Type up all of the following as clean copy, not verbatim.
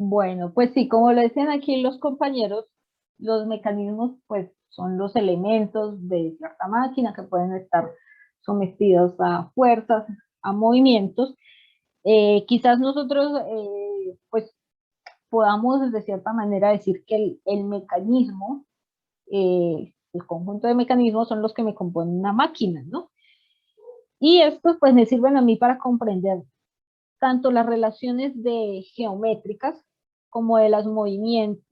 Bueno, pues sí, como lo decían aquí los compañeros, los mecanismos pues son los elementos de cierta máquina que pueden estar sometidos a fuerzas, a movimientos. Quizás nosotros pues podamos de cierta manera decir que el mecanismo, el conjunto de mecanismos son los que me componen una máquina, ¿no? Y estos pues me sirven a mí para comprender tanto las relaciones de geométricas como de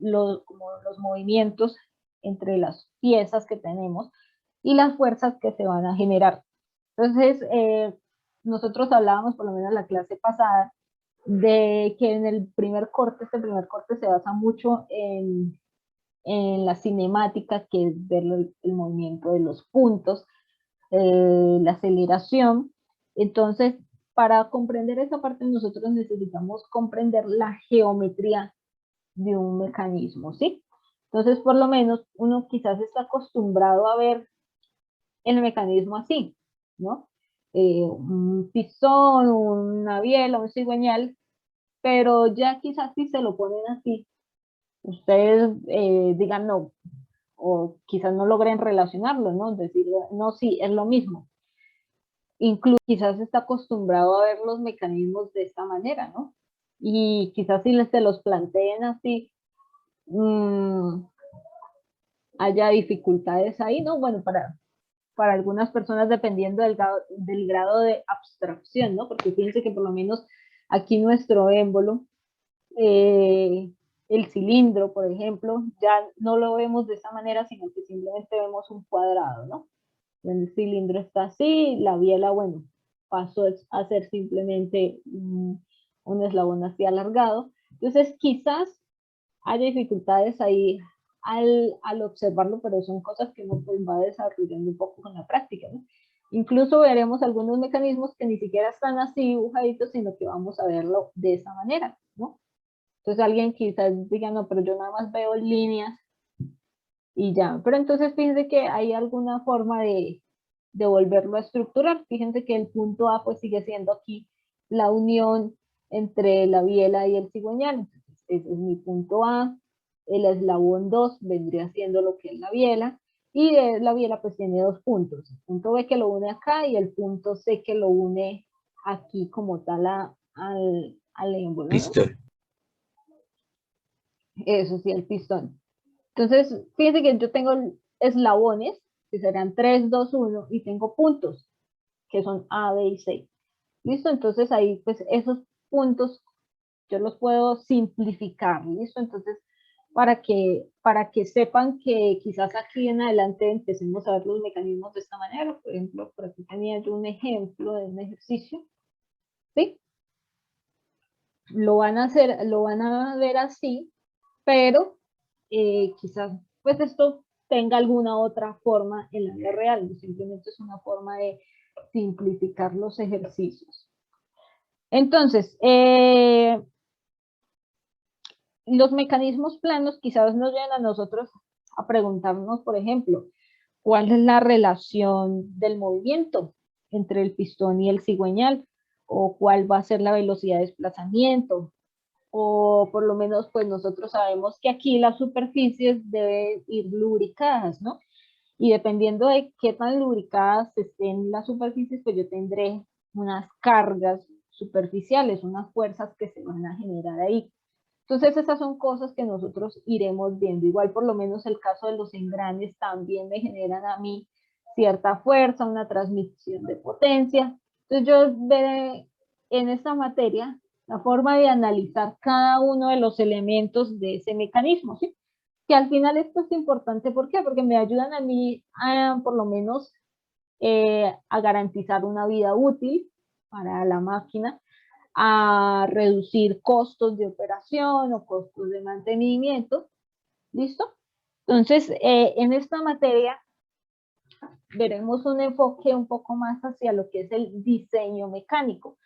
como los movimientos entre las piezas que tenemos y las fuerzas que se van a generar. Entonces, nosotros hablábamos, por lo menos en la clase pasada, de que en el primer corte, este primer corte se basa mucho en la cinemática, que es ver el movimiento de los puntos, la aceleración. Entonces, para comprender esa parte, nosotros necesitamos comprender la geometría de un mecanismo, ¿sí? Entonces, por lo menos, uno quizás está acostumbrado a ver el mecanismo así, ¿no? Un pistón, una biela, un cigüeñal, pero ya quizás si se lo ponen así, ustedes digan no, o quizás no logren relacionarlo, ¿no? Decir, no, sí, es lo mismo. Incluso quizás está acostumbrado a ver los mecanismos de esta manera, ¿no? Y quizás si se los planteen así, mmm, haya dificultades ahí, ¿no? Bueno, para algunas personas dependiendo del grado de abstracción, ¿no? Porque fíjense que por lo menos aquí nuestro émbolo, eh, el cilindro, por ejemplo, ya no lo vemos de esa manera, sino que simplemente vemos un cuadrado, ¿no? El cilindro está así, la biela, bueno, pasó a ser simplemente un eslabón así alargado. Entonces, quizás haya dificultades ahí al observarlo, pero son cosas que uno pues va desarrollando un poco con la práctica, ¿no? Incluso veremos algunos mecanismos que ni siquiera están así dibujaditos, sino que vamos a verlo de esa manera, ¿no? Entonces alguien quizás diga, no, pero yo nada más veo líneas y ya. Pero entonces fíjense que hay alguna forma de volverlo a estructurar. Fíjense que el punto A pues sigue siendo aquí la unión entre la biela y el cigüeñal. Entonces, ese es mi punto A. El eslabón 2 vendría siendo lo que es la biela. Y la biela pues tiene dos puntos. El punto B que lo une acá y el punto C que lo une aquí como tal al émbolo, ¿no? Pistón. Eso sí, el pistón. Entonces, fíjense que yo tengo eslabones, que serán 3, 2, 1, y tengo puntos, que son A, B y C. ¿Listo? Entonces ahí, pues esos puntos yo los puedo simplificar, ¿listo? Entonces, para que sepan que quizás aquí en adelante empecemos a ver los mecanismos de esta manera. Por ejemplo, por aquí tenía yo un ejemplo de un ejercicio, ¿sí? Lo van a ver así, pero quizás pues esto tenga alguna otra forma en la vida real, no simplemente es una forma de simplificar los ejercicios. Entonces, los mecanismos planos quizás nos lleven a nosotros a preguntarnos, por ejemplo, ¿cuál es la relación del movimiento entre el pistón y el cigüeñal? ¿O cuál va a ser la velocidad de desplazamiento? O por lo menos pues nosotros sabemos que aquí las superficies deben ir lubricadas, ¿no? Y dependiendo de qué tan lubricadas estén las superficies, pues yo tendré unas cargas superficiales, unas fuerzas que se van a generar ahí. Entonces esas son cosas que nosotros iremos viendo. Igual por lo menos el caso de los engranes también me generan a mí cierta fuerza, una transmisión de potencia. Entonces yo veré en esta materia la forma de analizar cada uno de los elementos de ese mecanismo, ¿sí? Que al final esto es importante, ¿por qué? Porque me ayudan a mí a, por lo menos, a garantizar una vida útil para la máquina, a reducir costos de operación o costos de mantenimiento. ¿Listo? Entonces, en esta materia veremos un enfoque un poco más hacia lo que es el diseño mecánico,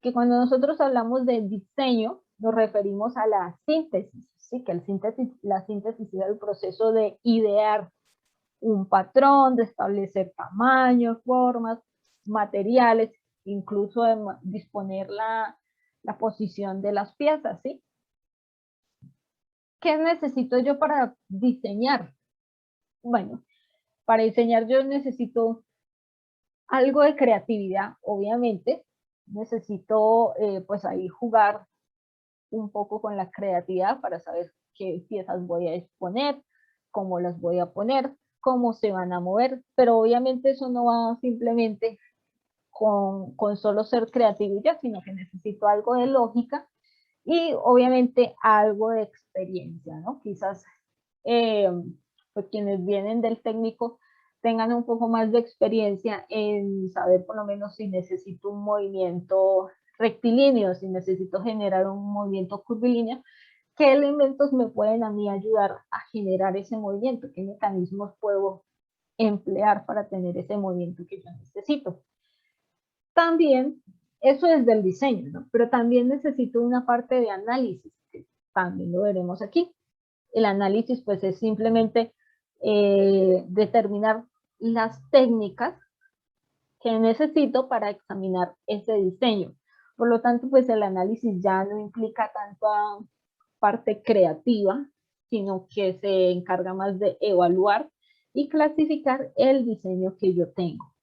que cuando nosotros hablamos de diseño nos referimos a la síntesis, ¿sí? Que la síntesis es el proceso de idear un patrón, de establecer tamaños, formas, materiales, incluso de disponer la posición de las piezas, ¿sí? ¿qué necesito yo para diseñar? Bueno, para diseñar yo necesito algo de creatividad, obviamente. Necesito pues ahí jugar un poco con la creatividad para saber qué piezas voy a exponer, cómo las voy a poner, cómo se van a mover, pero obviamente eso no va simplemente con solo ser creativo y ya, sino que necesito algo de lógica y obviamente algo de experiencia, ¿no? Quizás pues quienes vienen del técnico tengan un poco más de experiencia en saber por lo menos si necesito un movimiento rectilíneo, si necesito generar un movimiento curvilíneo, qué elementos me pueden a mí ayudar a generar ese movimiento, qué mecanismos puedo emplear para tener ese movimiento que yo necesito. También, eso es del diseño, ¿no? Pero también necesito una parte de análisis, que también lo veremos aquí. El análisis, pues, es simplemente determinar las técnicas que necesito para examinar ese diseño. Por lo tanto, pues, el análisis ya no implica tanta parte creativa, sino que se encarga más de evaluar y clasificar el diseño que yo tengo.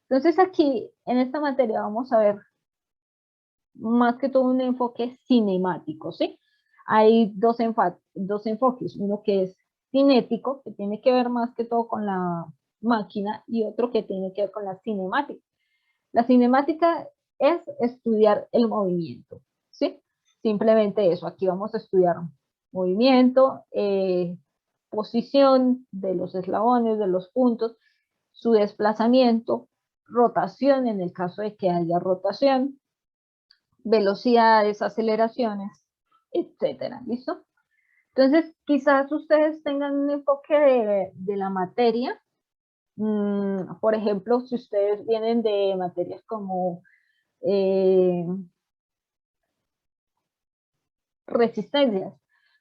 Entonces aquí, en esta materia, vamos a ver más que todo un enfoque cinemático, ¿sí? Hay dos enfoques, uno que es cinético, que tiene que ver más que todo con la máquina, y otro que tiene que ver con la cinemática. La cinemática es estudiar el movimiento, ¿sí? Simplemente eso, aquí vamos a estudiar movimiento, posición de los eslabones, de los puntos, su desplazamiento, rotación en el caso de que haya rotación, velocidades, aceleraciones, etcétera, ¿listo? Entonces, quizás ustedes tengan un enfoque de la materia. Por ejemplo, si ustedes vienen de materias como resistencias,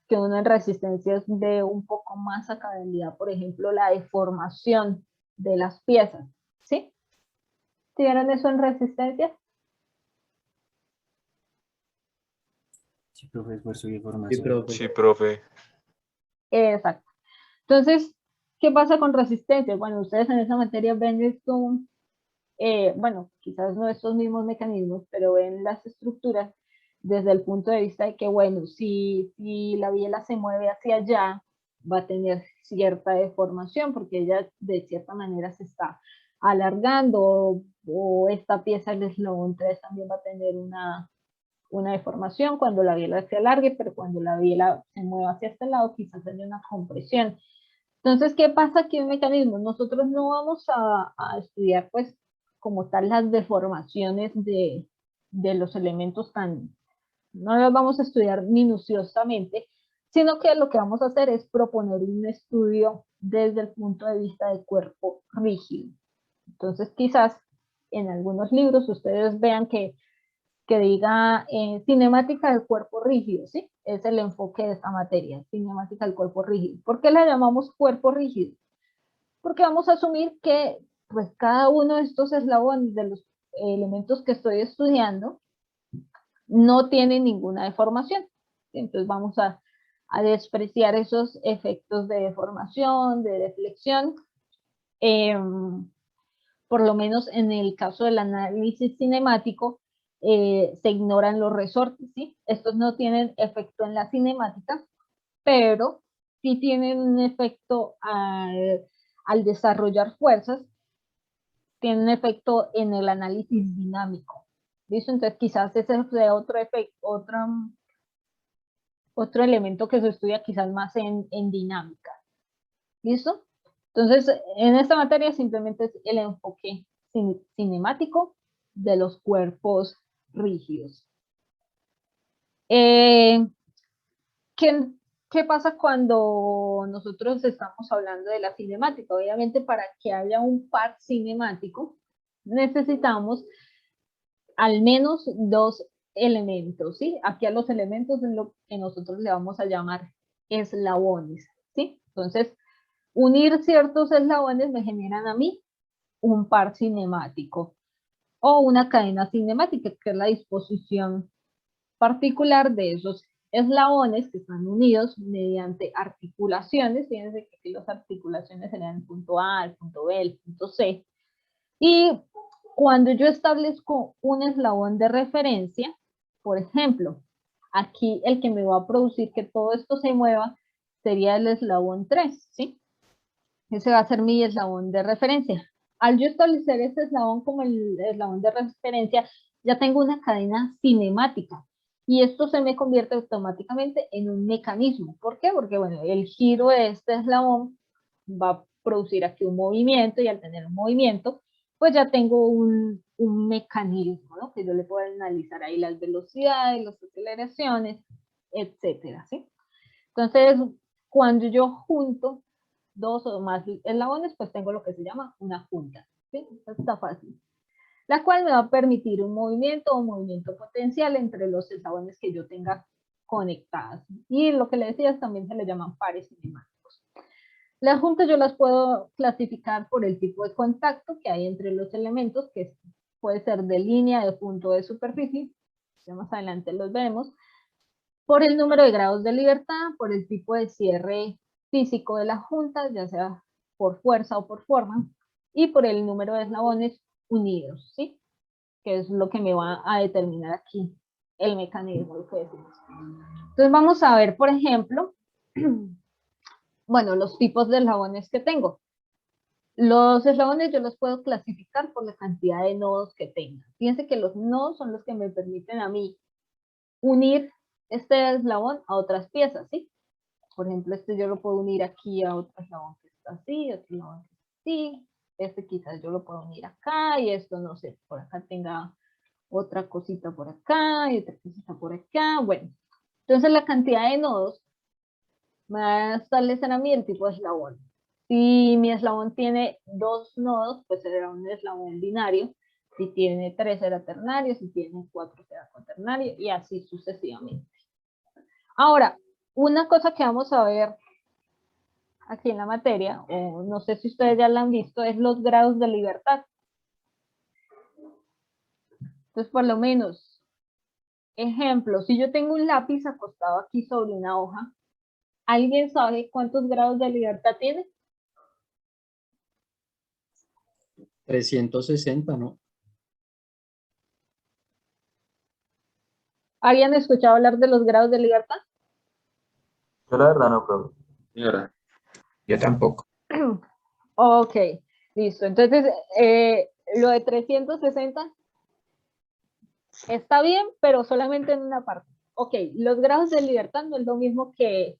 que uno en resistencias ve un poco más acababilidad, por ejemplo, la deformación de las piezas, ¿sí? ¿Tuvieron eso en resistencias? Sí, profe, esfuerzo y Sí, formación. profe. Sí, profe. Exacto. Entonces, ¿qué pasa con resistencias? Bueno, ustedes en esa materia ven esto, bueno, quizás no estos mismos mecanismos, pero ven las estructuras desde el punto de vista de que, bueno, si la biela se mueve hacia allá, va a tener cierta deformación porque ella de cierta manera se está alargando, o esta pieza del eslabón 3 también va a tener una deformación cuando la biela se alargue, pero cuando la biela se mueva hacia este lado quizás haya una compresión. Entonces, ¿qué pasa aquí en mecanismos? Nosotros no vamos a estudiar pues como tal las deformaciones de los elementos tan, no las vamos a estudiar minuciosamente, sino que lo que vamos a hacer es proponer un estudio desde el punto de vista del cuerpo rígido. Entonces, quizás en algunos libros ustedes vean que diga cinemática del cuerpo rígido, ¿sí? Es el enfoque de esta materia, cinemática del cuerpo rígido. ¿Por qué la llamamos cuerpo rígido? Porque vamos a asumir que pues cada uno de estos eslabones de los elementos que estoy estudiando no tiene ninguna deformación. Entonces vamos a despreciar esos efectos de deformación, de deflexión, eh, por lo menos en el caso del análisis cinemático, se ignoran los resortes, ¿sí? Estos no tienen efecto en la cinemática, pero sí tienen un efecto al desarrollar fuerzas, tienen efecto en el análisis dinámico. ¿Listo? Entonces quizás ese sea otro efecto, otro elemento que se estudia quizás más en dinámica. ¿Listo? Entonces, en esta materia simplemente es el enfoque cinemático de los cuerpos rígidos. ¿Qué, ¿Qué pasa cuando nosotros estamos hablando de la cinemática? Obviamente, para que haya un par cinemático, necesitamos al menos dos elementos, ¿sí? Aquí a los elementos es lo que nosotros le vamos a llamar eslabones, ¿sí? Entonces, unir ciertos eslabones me generan a mí un par cinemático o una cadena cinemática, que es la disposición particular de esos eslabones que están unidos mediante articulaciones. Fíjense que aquí las articulaciones serían el punto A, el punto B, el punto C. Y cuando yo establezco un eslabón de referencia, por ejemplo, aquí el que me va a producir que todo esto se mueva sería el eslabón 3, ¿sí? Ese va a ser mi eslabón de referencia. Al yo establecer ese eslabón como el eslabón de referencia, ya tengo una cadena cinemática. Y esto se me convierte automáticamente en un mecanismo. ¿Por qué? Porque, bueno, el giro de este eslabón va a producir aquí un movimiento, y al tener un movimiento, pues ya tengo un mecanismo, ¿no? Que yo le puedo analizar ahí las velocidades, las aceleraciones, etcétera, ¿sí? Entonces, cuando yo junto dos o más eslabones, pues tengo lo que se llama una junta, ¿sí? Esto está fácil. La cual me va a permitir un movimiento potencial entre los eslabones que yo tenga conectados. Y lo que le decía también se le llaman pares cinemáticos. Las juntas yo las puedo clasificar por el tipo de contacto que hay entre los elementos, que puede ser de línea, de punto, de superficie, ya más adelante los vemos, por el número de grados de libertad, por el tipo de cierre físico de la junta, ya sea por fuerza o por forma, y por el número de eslabones unidos, ¿sí? Que es lo que me va a determinar aquí el mecanismo, lo que decimos. Entonces vamos a ver, por ejemplo, bueno, los tipos de eslabones que tengo. Los eslabones yo los puedo clasificar por la cantidad de nodos que tenga. Fíjense que los nodos son los que me permiten a mí unir este eslabón a otras piezas, ¿sí? Por ejemplo, este yo lo puedo unir aquí a otro eslabón que está así, otro eslabón que está así. Este quizás yo lo puedo unir acá, y esto no sé, por acá tenga otra cosita por acá y otra cosita por acá. Bueno, entonces la cantidad de nodos me va a establecer a mí el tipo de eslabón. Si mi eslabón tiene 2 nodos, pues será un eslabón binario. Si tiene 3 será ternario, si tiene 4 será cuaternario, y así sucesivamente. Ahora, una cosa que vamos a ver aquí en la materia, o no sé si ustedes ya la han visto, es los grados de libertad. Entonces, por lo menos, ejemplo, si yo tengo un lápiz acostado aquí sobre una hoja, ¿alguien sabe cuántos grados de libertad tiene? 360, ¿no? ¿Habían escuchado hablar de los grados de libertad? Yo la verdad no, profe. Señora, yo tampoco. Ok, listo. Entonces, lo de 360 está bien, pero solamente en una parte. Ok, los grados de libertad no es lo mismo que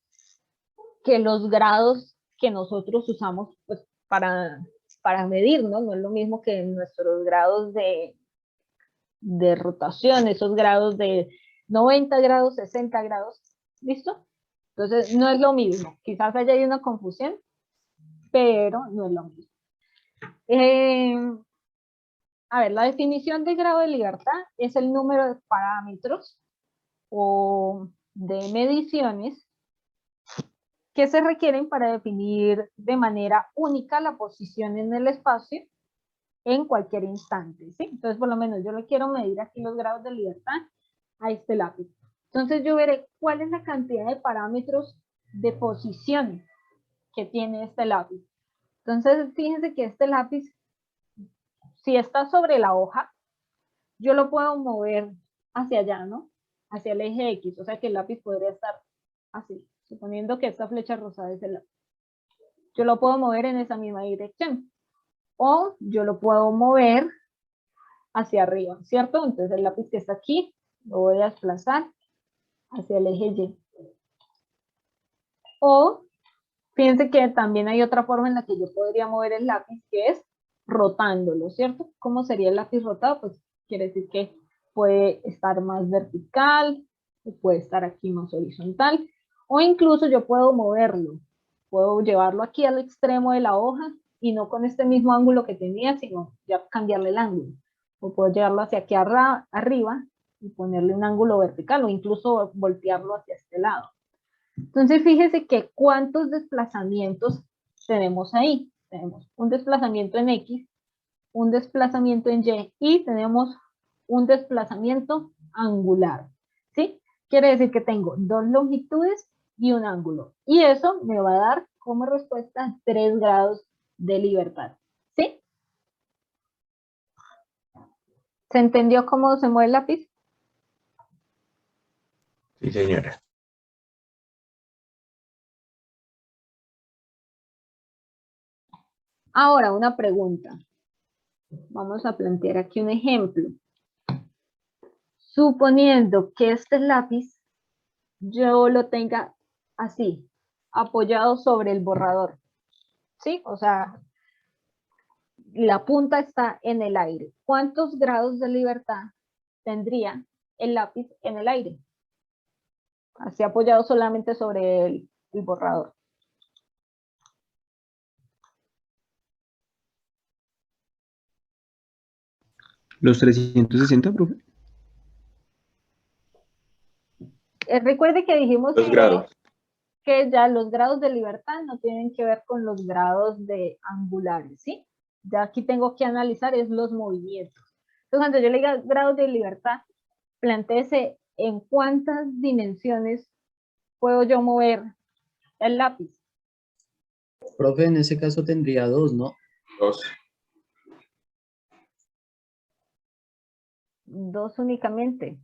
los grados que nosotros usamos pues, para medir, ¿no? No es lo mismo que nuestros grados de rotación, esos grados de 90 grados, 60 grados, ¿listo? Entonces, no es lo mismo. Quizás haya ahí una confusión, pero no es lo mismo. A ver, la definición de grado de libertad es el número de parámetros o de mediciones que se requieren para definir de manera única la posición en el espacio en cualquier instante, ¿sí? Entonces, por lo menos yo le quiero medir aquí los grados de libertad a este lápiz. Entonces, yo veré cuál es la cantidad de parámetros de posición que tiene este lápiz. Entonces, fíjense que este lápiz, si está sobre la hoja, yo lo puedo mover hacia allá, ¿no? Hacia el eje X, o sea que el lápiz podría estar así, suponiendo que esta flecha rosada es el lápiz. Yo lo puedo mover en esa misma dirección. O yo lo puedo mover hacia arriba, ¿cierto? Entonces el lápiz que está aquí, lo voy a desplazar hacia el eje Y. O, fíjense que también hay otra forma en la que yo podría mover el lápiz, que es rotándolo, ¿cierto? ¿Cómo sería el lápiz rotado? Pues quiere decir que puede estar más vertical, o puede estar aquí más horizontal, o incluso yo puedo moverlo, puedo llevarlo aquí al extremo de la hoja, y no con este mismo ángulo que tenía, sino ya cambiarle el ángulo. O puedo llevarlo hacia aquí arriba y ponerle un ángulo vertical, o incluso voltearlo hacia este lado. Entonces, fíjese que cuántos desplazamientos tenemos ahí. Tenemos un desplazamiento en X, un desplazamiento en Y, y tenemos un desplazamiento angular, ¿sí? quiere decir que tengo 2 longitudes y un ángulo. Y eso me va a dar como respuesta 3 grados de libertad. ¿Sí? ¿Se entendió cómo se mueve el lápiz? Sí, señora. Ahora, una pregunta. Vamos a plantear aquí un ejemplo. Suponiendo que este lápiz yo lo tenga así, apoyado sobre el borrador. ¿Sí? O sea, la punta está en el aire. ¿Cuántos grados de libertad tendría el lápiz en el aire? Así apoyado solamente sobre el borrador. Los 360, profe. Recuerde que dijimos Los grados. que ya los grados de libertad no tienen que ver con los grados de angulares, ¿sí? Ya aquí tengo que analizar es los movimientos. Entonces, cuando yo le diga grados de libertad, plantéese en cuántas dimensiones puedo yo mover el lápiz. Profe, en ese caso tendría 2, ¿no? 2. 2 únicamente.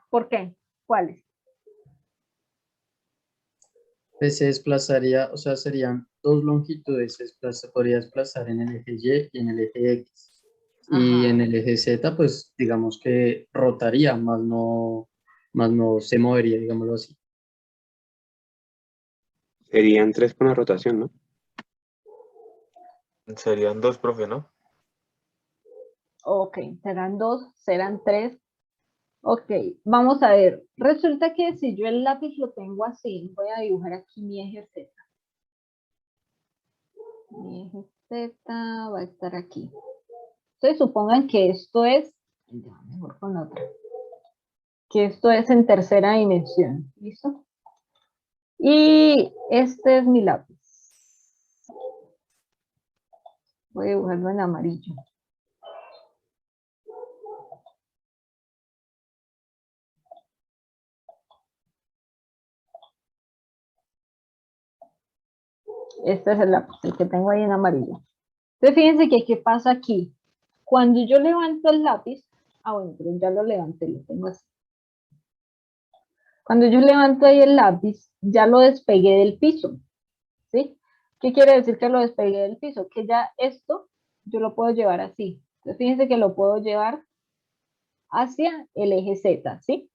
¿Por qué? ¿Cuáles? Pues se desplazaría, o sea, serían 2 longitudes, podría desplazar en el eje Y y en el eje X. Y Ajá. en el eje Z, pues digamos que rotaría, más no se movería, digámoslo así. Serían 3 con la rotación, ¿no? Serían 2, profe, ¿no? Ok, serán 2, serán 3. Ok, vamos a ver. Resulta que si yo el lápiz lo tengo así, voy a dibujar aquí mi eje Z. Mi eje Z va a estar aquí. Entonces supongan que esto es, ya mejor con otra, que esto es en tercera dimensión, ¿listo? Y este es mi lápiz. Voy a dibujarlo en amarillo. Este es el lápiz, el que tengo ahí en amarillo. Entonces fíjense que qué pasa aquí. Cuando yo levanto el lápiz, bueno, pero ya lo levanté, lo tengo así. Cuando yo levanto ahí el lápiz, ya lo despegué del piso, ¿sí? ¿Qué quiere decir que lo despegué del piso? Que ya esto yo lo puedo llevar así. Entonces fíjense que lo puedo llevar hacia el eje Z, ¿sí?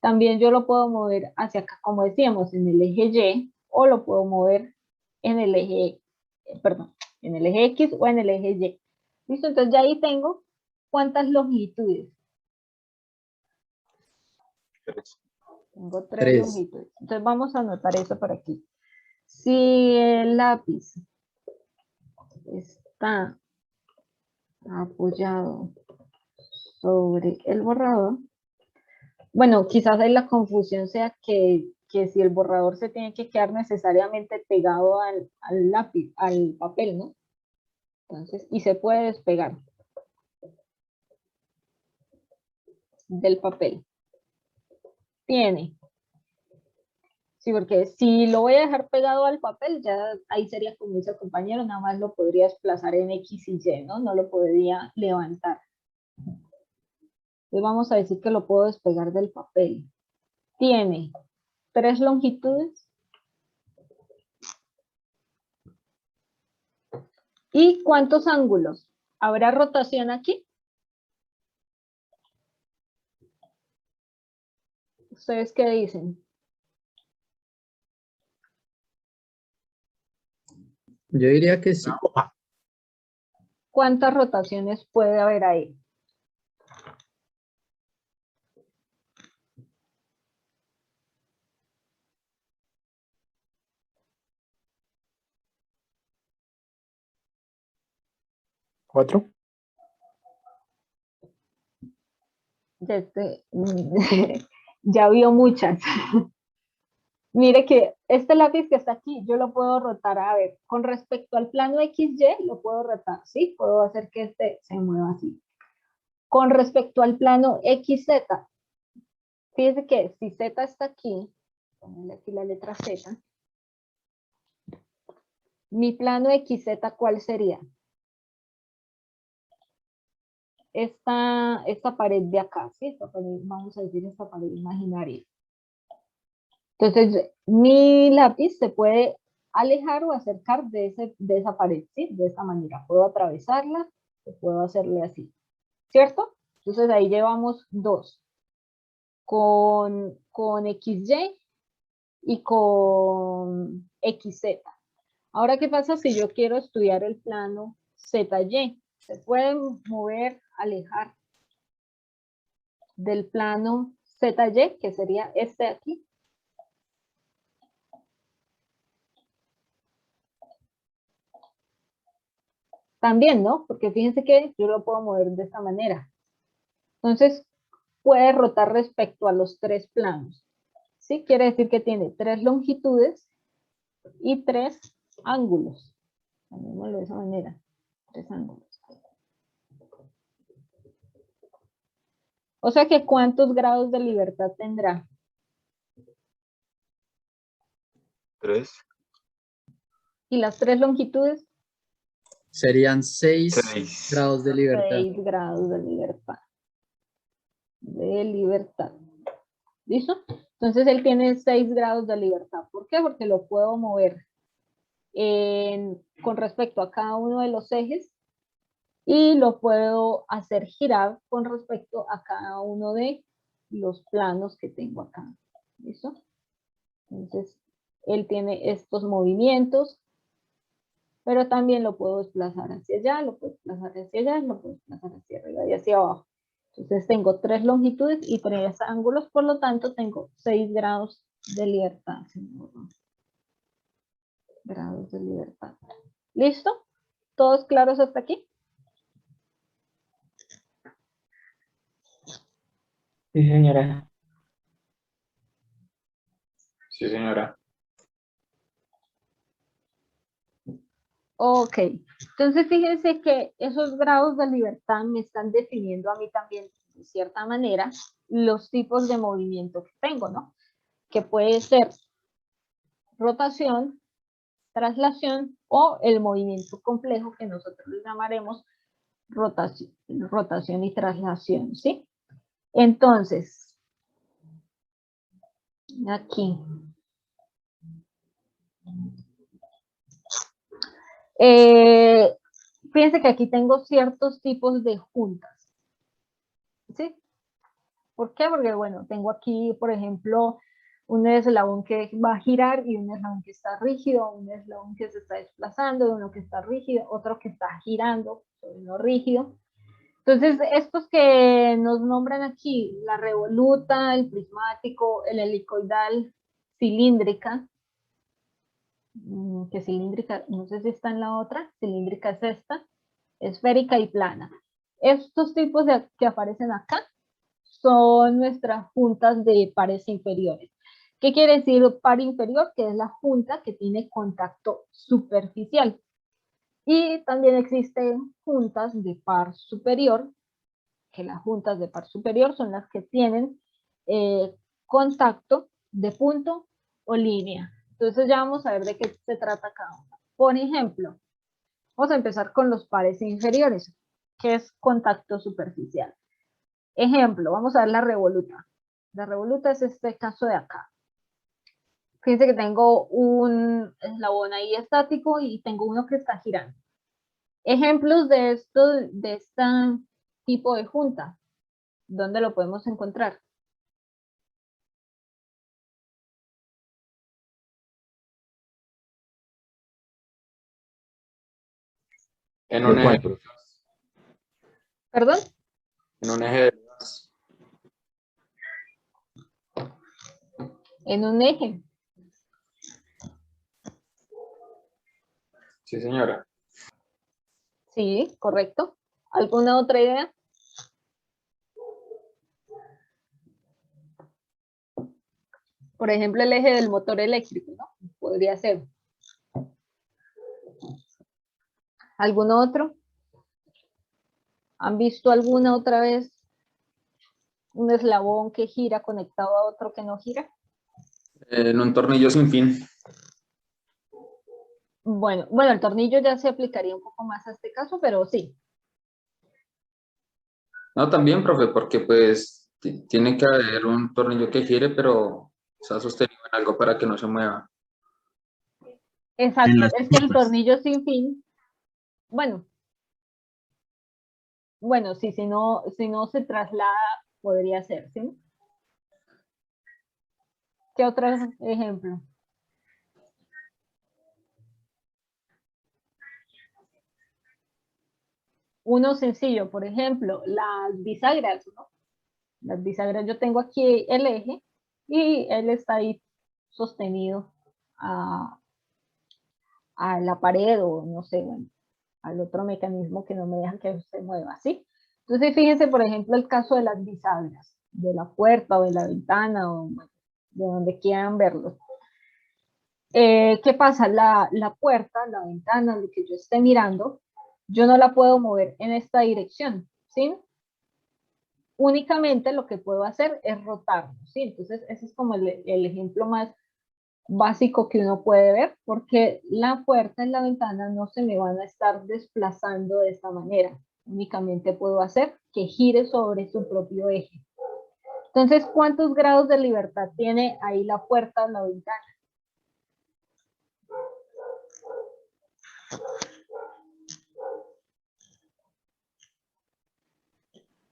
También yo lo puedo mover hacia acá, como decíamos, en el eje Y, o lo puedo mover en el eje, en el eje X o en el eje Y. ¿Listo? Entonces ya ahí tengo cuántas longitudes. 3. Tengo 3 3. longitudes. Entonces vamos a anotar eso por aquí. Si el lápiz está apoyado sobre el borrador, bueno, quizás ahí la confusión sea que si el borrador se tiene que quedar necesariamente pegado al lápiz, al papel, ¿no? Entonces, y se puede despegar del papel. Tiene. Sí, porque si lo voy a dejar pegado al papel, ya ahí sería como dice el compañero, nada más lo podría desplazar en X y Y, ¿no? No lo podría levantar. Entonces vamos a decir que lo puedo despegar del papel. Tiene 3 longitudes. ¿Y cuántos ángulos? ¿Habrá rotación aquí? ¿Ustedes qué dicen? Yo diría que sí. ¿Cuántas rotaciones puede haber ahí? ¿4? Ya vio muchas. Mire que este lápiz que está aquí, yo lo puedo rotar, a ver, con respecto al plano XY, lo puedo rotar, ¿sí? Puedo hacer que este se mueva así. Con respecto al plano XZ, Fíjense que si Z está aquí, ponle aquí la letra Z, mi plano XZ, ¿cuál sería? Esta pared de acá, ¿sí? Esta pared, vamos a decir esta pared imaginaria. Entonces, mi lápiz se puede alejar o acercar de esa pared, ¿sí? De esta manera. Puedo atravesarla o puedo hacerle así, ¿cierto? Entonces, ahí llevamos dos. Con XY y con XZ. Ahora, ¿qué pasa si yo quiero estudiar el plano ZY? Se puede mover, alejar del plano ZY, que sería este de aquí. También, ¿no? Porque fíjense que yo lo puedo mover de esta manera. Entonces, puede rotar respecto a los tres planos. ¿Sí? Quiere decir que tiene tres longitudes y tres ángulos. Llamémoslo de esa manera. Tres ángulos. O sea que ¿cuántos grados de libertad tendrá? 3. ¿Y las tres longitudes? Serían 6 6. grados de libertad. 6 grados de libertad. De libertad. ¿Listo? Entonces él tiene 6 grados de libertad. ¿Por qué? Porque lo puedo mover con respecto a cada uno de los ejes y lo puedo hacer girar con respecto a cada uno de los planos que tengo acá. ¿Listo? Entonces, él tiene estos movimientos, pero también lo puedo desplazar hacia allá, lo puedo desplazar hacia allá, lo puedo desplazar hacia arriba y hacia abajo. Entonces, tengo tres longitudes y tres ángulos, por lo tanto, tengo 6 grados de libertad. Grados de libertad. ¿Listo? ¿Todos claros hasta aquí? Sí, señora. Sí, señora. Ok, entonces fíjense que esos grados de libertad me están definiendo a mí también, de cierta manera, los tipos de movimiento que tengo, ¿no? Que puede ser rotación, traslación o el movimiento complejo que nosotros le llamaremos rotación y traslación, ¿sí? Entonces, aquí. Fíjense que aquí tengo ciertos tipos de juntas, ¿sí? ¿Por qué? Porque, bueno, tengo aquí, por ejemplo, un eslabón que va a girar y un eslabón que está rígido, un eslabón que se está desplazando, uno que está rígido, otro que está girando sobre uno rígido. Entonces, estos que nos nombran aquí, la revoluta, el prismático, el helicoidal, cilíndrica, que cilíndrica, no sé si está en la otra, cilíndrica es esta, esférica y plana. Estos tipos que aparecen acá son nuestras juntas de pares inferiores. ¿Qué quiere decir par inferior? Que es la junta que tiene contacto superficial. Y también existen juntas de par superior, que las juntas de par superior son las que tienen contacto de punto o línea. Entonces ya vamos a ver de qué se trata cada una. Por ejemplo, vamos a empezar con los pares inferiores, que es contacto superficial. Ejemplo, vamos a ver la revoluta. La revoluta es este caso de acá. Fíjense que tengo un eslabón ahí estático y tengo uno que está girando. Ejemplos de este tipo de junta. ¿Dónde lo podemos encontrar? En un eje. ¿Perdón? En un eje de gas. En un eje. Sí, señora. Sí, correcto. ¿Alguna otra idea? Por ejemplo, el eje del motor eléctrico, ¿no? Podría ser. ¿Algún otro? ¿Han visto alguna otra vez un eslabón que gira conectado a otro que no gira. En un tornillo sin fin. Bueno, el tornillo ya se aplicaría un poco más a este caso, pero sí. No, también, profe, porque pues tiene que haber un tornillo que gire, pero está sostenido en algo para que no se mueva. Exacto, En las es que el puntas. tornillo sin fin, bueno, sí, si no se traslada, podría ser, ¿sí? ¿Qué otro ejemplo? Uno sencillo, por ejemplo, las bisagras, ¿no? Las bisagras, yo tengo aquí el eje y él está ahí sostenido a la pared o no sé, bueno, al otro mecanismo que no me deja que se mueva, ¿sí? Entonces, fíjense, por ejemplo, el caso de las bisagras, de la puerta o de la ventana o bueno, de donde quieran verlo. ¿Qué pasa? La puerta, la ventana, lo que yo esté mirando, yo no la puedo mover en esta dirección, ¿sí? Únicamente lo que puedo hacer es rotarlo, ¿sí? Entonces, ese es como el ejemplo más básico que uno puede ver, porque la puerta y la ventana no se me van a estar desplazando de esta manera. Únicamente puedo hacer que gire sobre su propio eje. Entonces, ¿cuántos grados de libertad tiene ahí la puerta o la ventana?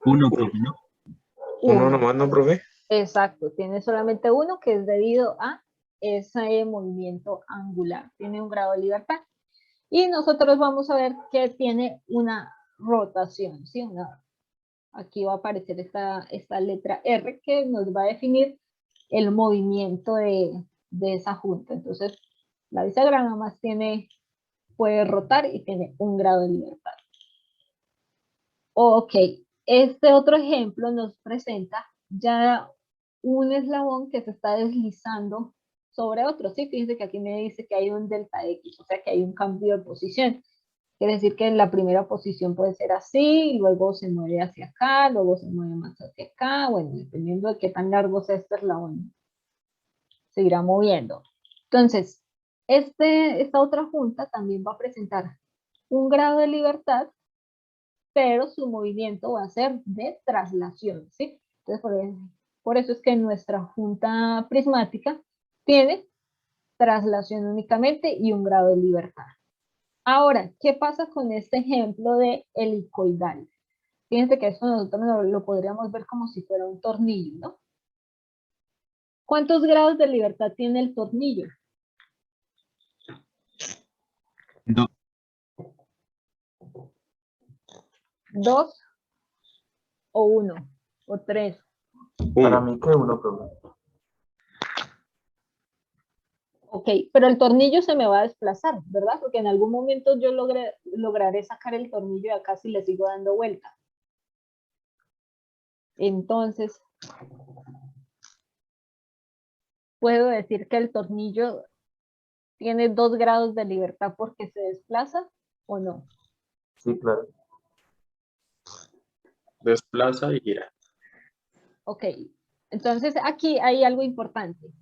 Uno, profe, ¿no? Uno nomás, ¿no, profe? Exacto, tiene solamente uno que es debido a ese movimiento angular. Tiene un grado de libertad. Y nosotros vamos a ver que tiene una rotación, ¿sí? Aquí va a aparecer esta letra R que nos va a definir el movimiento de esa junta. Entonces, la bisagra nada más puede rotar y tiene un grado de libertad. Ok, este otro ejemplo nos presenta ya un eslabón que se está deslizando sobre otro, ¿sí? Fíjense que aquí me dice que hay un delta X, o sea que hay un cambio de posición. Quiere decir que la primera posición puede ser así, luego se mueve hacia acá, luego se mueve más hacia acá, bueno, dependiendo de qué tan largo sea este eslabón, se irá moviendo. Entonces, esta otra junta también va a presentar un grado de libertad, pero su movimiento va a ser de traslación, ¿sí? Entonces, por eso es que nuestra junta prismática tiene traslación únicamente y un grado de libertad. Ahora, ¿qué pasa con este ejemplo de helicoidal? Fíjense que esto nosotros lo podríamos ver como si fuera un tornillo, ¿no? ¿Cuántos grados de libertad tiene el tornillo? Do- ¿2 o 1 o 3? Para Uno. mí que uno, profe. Ok, pero el tornillo se me va a desplazar, ¿verdad? Porque en algún momento yo lograré sacar el tornillo de acá si le sigo dando vuelta. Entonces, puedo decir que el tornillo tiene 2 grados de libertad porque se desplaza o no. Sí, claro. Desplaza y gira. Ok, entonces aquí hay algo importante.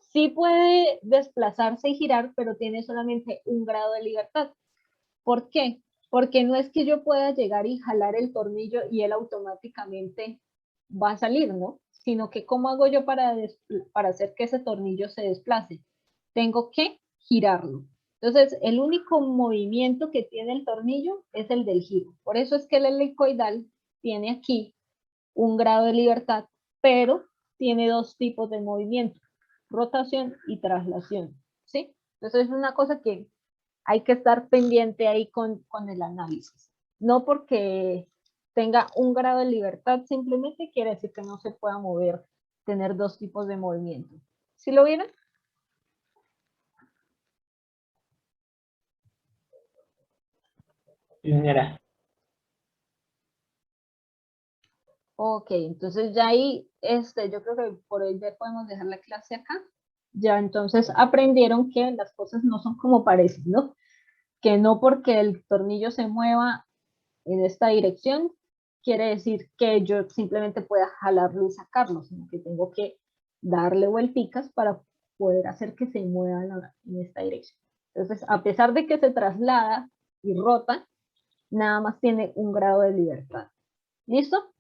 Sí puede desplazarse y girar, pero tiene solamente un grado de libertad. ¿Por qué? Porque no es que yo pueda llegar y jalar el tornillo y él automáticamente va a salir, ¿no? Sino que ¿cómo hago yo para hacer que ese tornillo se desplace? Tengo que girarlo. Entonces, el único movimiento que tiene el tornillo es el del giro. Por eso es que el helicoidal tiene aquí un grado de libertad, pero tiene 2 tipos de movimiento, rotación y traslación, ¿sí? Entonces es una cosa que hay que estar pendiente ahí con el análisis. No porque tenga un grado de libertad simplemente quiere decir que no se pueda mover, tener 2 tipos de movimiento. ¿Sí lo vieron? Sí, señora. Ok, entonces ya ahí, yo creo que por hoy ya podemos dejar la clase acá. Ya entonces aprendieron que las cosas no son como parecen, ¿no? Que no porque el tornillo se mueva en esta dirección, quiere decir que yo simplemente pueda jalarlo y sacarlo, sino que tengo que darle vuelticas para poder hacer que se mueva en esta dirección. Entonces, a pesar de que se traslada y rota, nada más tiene un grado de libertad. ¿Listo?